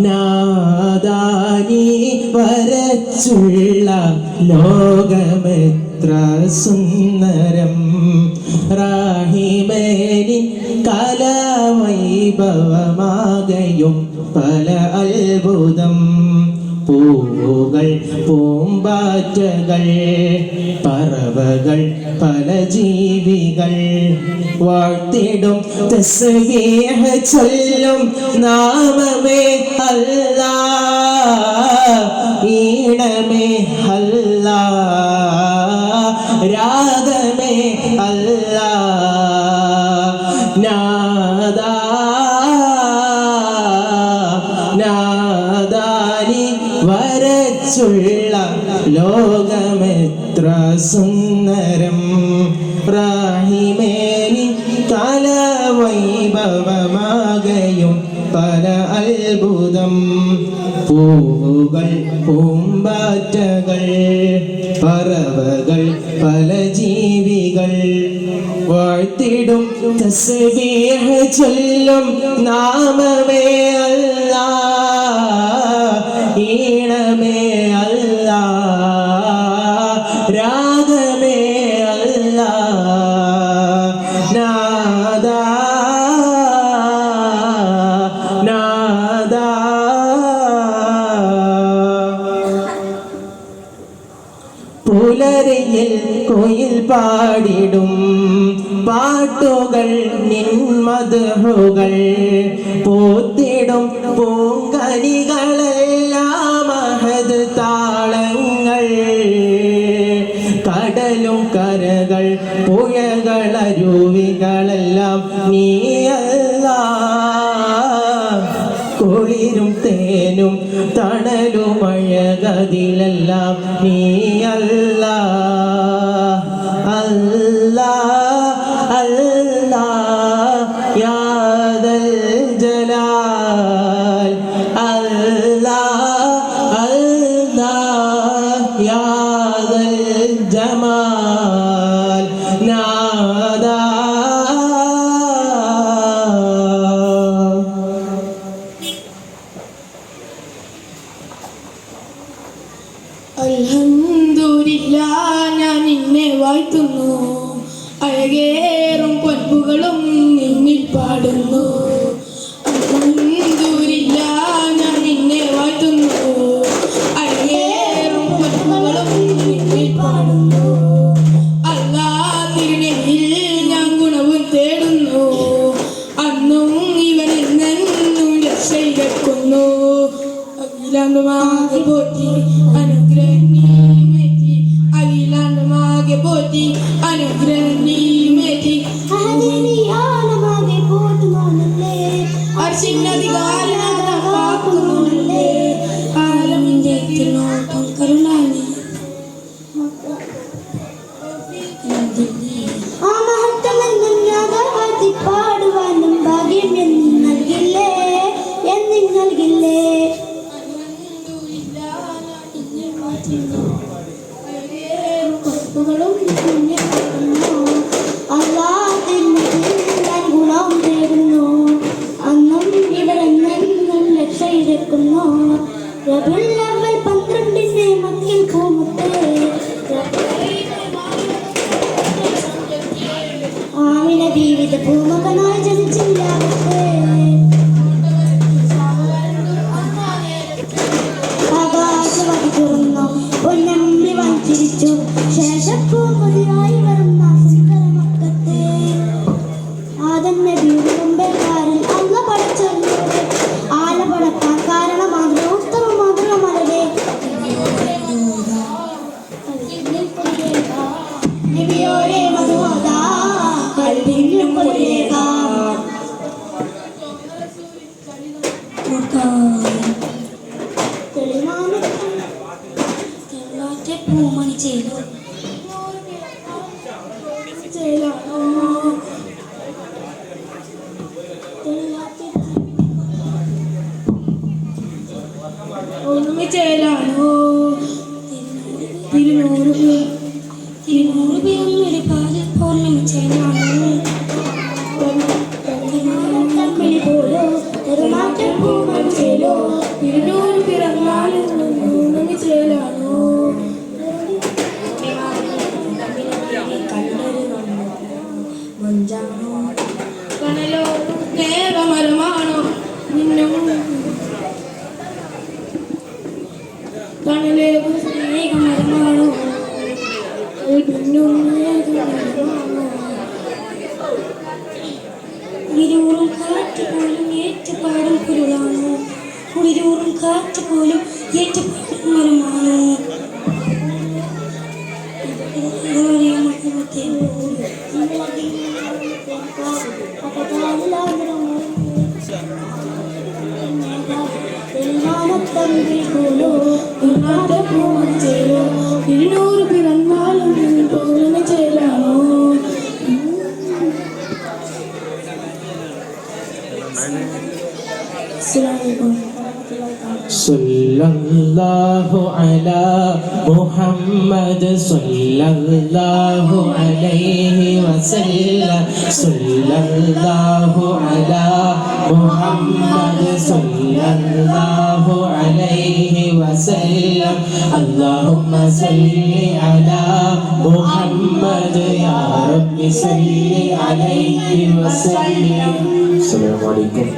നാദാനി വരച്ചുള്ള ലോകമെത്ര സുന്ദരം റാഹിമേനിൻ കലാവൈഭവമാകയും പല അത്ഭുതം പൂവുകൾ പൂമ്പാറ്റകൾ പറവകൾ പല ജീവികൾ വാഴ്ത്തിടും തസ്ബീഹ് ചൊല്ലും നാമമേ അല്ലാഹ് ഈണമേ അല്ലാഹ് രാഗമേ അല്ലാഹ് നാദാനി വരച്ചുള്ള ലോകമെത്ര സുന്ദരം റാഹിമേനി കലാവൈഭവമാകയും പല അത്ഭുതം പൂവുകൾ പൂമ്പാറ്റകൾ പറവകൾ പല ജീവികൾ വാഴ്ത്തിടും തസ്ബീഹ് ചൊല്ലും നാമമേ അല്ലാഹ് ഈണമേ അല്ലാഹ് രാഗമേ അല്ലാഹ് നാദാ പുലരിയിൽ കുയിൽ പാടിടും പാട്ടുകൾ നിൻ മദ്ഹുകൾ പോത്തിടും പൂങ്കനികളെല്ലാം മഹദ് താളങ്ങൾ കടലും കരകൾ പുഴകൾ അരുവികളെല്ലാം നീയല്ലാഹ് കുളിരും തേനും തണലും അഴകതിലെല്ലാം നീയല്ലാഹ് അല്ലാഹ് അല്ലാഹ് യാ ദൽ ജലാൽ അല്ലാഹ് അല്ലാഹ് യാ ദൽ ജമാൽ നാദാ അൽഹംദുലില്ലാഹ് ഞാൻ നിന്നെ വാഴ്ത്തുന്നു അഴകേറും പൊൻപുകളും നിന്നിൽ പാടുന്നു അൽഹംദുലില്ലാഹ് ഞാൻ നിന്നെ വാഴ്ത്തുന്നു അഴകേറും പൊൻപുകളും നിന്നിൽ പാടുന്നു അല്ലാഹ് തിരുനെയിൽ ഞാൻ ഗുണവും തേടുന്നു അന്നും ഇവൻ എന്നെന്നും രക്ഷയിരക്കുന്നു അഖിലാണ്ടമാകെ പോറ്റി അനുഗ്രഹം നീമേറ്റി അഖിലാണ്ടമാകെ പോറ്റി അനുഗ്രഹം നീമേറ്റി ആനമാകെ പോറ്റുന്നോനല്ലേ അർശിനധികാരനാഥ കാക്കുന്നോനല്ലേ ആലമിന്റെ തിരുനോട്ടം കരുണാനി ആ മഹത്വമെന്നും യാഥാർത്ഥ്യത്തിൽ പാടുവാനും ഭാഗ്യം എന്നും നൽകില്ലേ എന്നും നൽകില്ലേ കൊത്തുകളും അല്ലാഹ് ഗുണവും തേടുന്നു അന്നും ഇവരെന്നും രക്ഷയിരക്കുന്നു റബീഉൽ അവ്വൽ 12 മക്കയിൽ പൂമുട്ടേ ആമിന ബീവിയുടെ പൂമകനായി ജനിച്ചില്ലാവട്ടെ ആകാശവാദി തുറന്നു പൊന്നമ്പി വഞ്ചിരിച്ചു ശേഷം പൂമതിയായി വരുന്ന സുന്ദര മക്കത്തെ ആദം നബിയുടെ മുമ്പേക്കാരൻ അല്ല പഠിച്ചറിഞ്ഞോടെ ആല പടക്കാൻ കാരണമാകുന്ന ഉത്തമ മധുരമലരെ നബിയോരെ മധുവാദ കൽവിലും കൊടിയേക പൂമണി ചെയ്തു ഒന്നുമേ ചേലാണോ ഇരുന്നൂറ് പേരും ഒരു പാല് പൗർണമി ചേലാണോ നിന്നും തണലേകും സ്നേഹമരമാണോ കൽബിനും മേഘമരമാണോ കുളിരൂറും കാറ്റ് പോലും ഏറ്റുപാടും കുരുളാണോ കുളിരൂറും കാറ്റ് പോലും ഏറ്റുപാടും മരമാണോ ഇരുന്നൂറ് പിറന്നാളും പൂർണ്ണ ചേരാണോ സല്ലല്ലാഹു അലാ മുഹമ്മദ് സല്ലല്ലാഹു അലൈഹി വസല്ലം സല്ലല്ലാഹു അലാ മുഹമ്മദ് സല്ലല്ലാഹു അലൈഹി വസല്ലം അല്ലാഹുമ്മ സല്ലി അലാ മുഹമ്മദ് യാ റബ്ബി സല്ലി അലൈഹി വസല്ലം. അസ്സലാമു അലൈക്കും.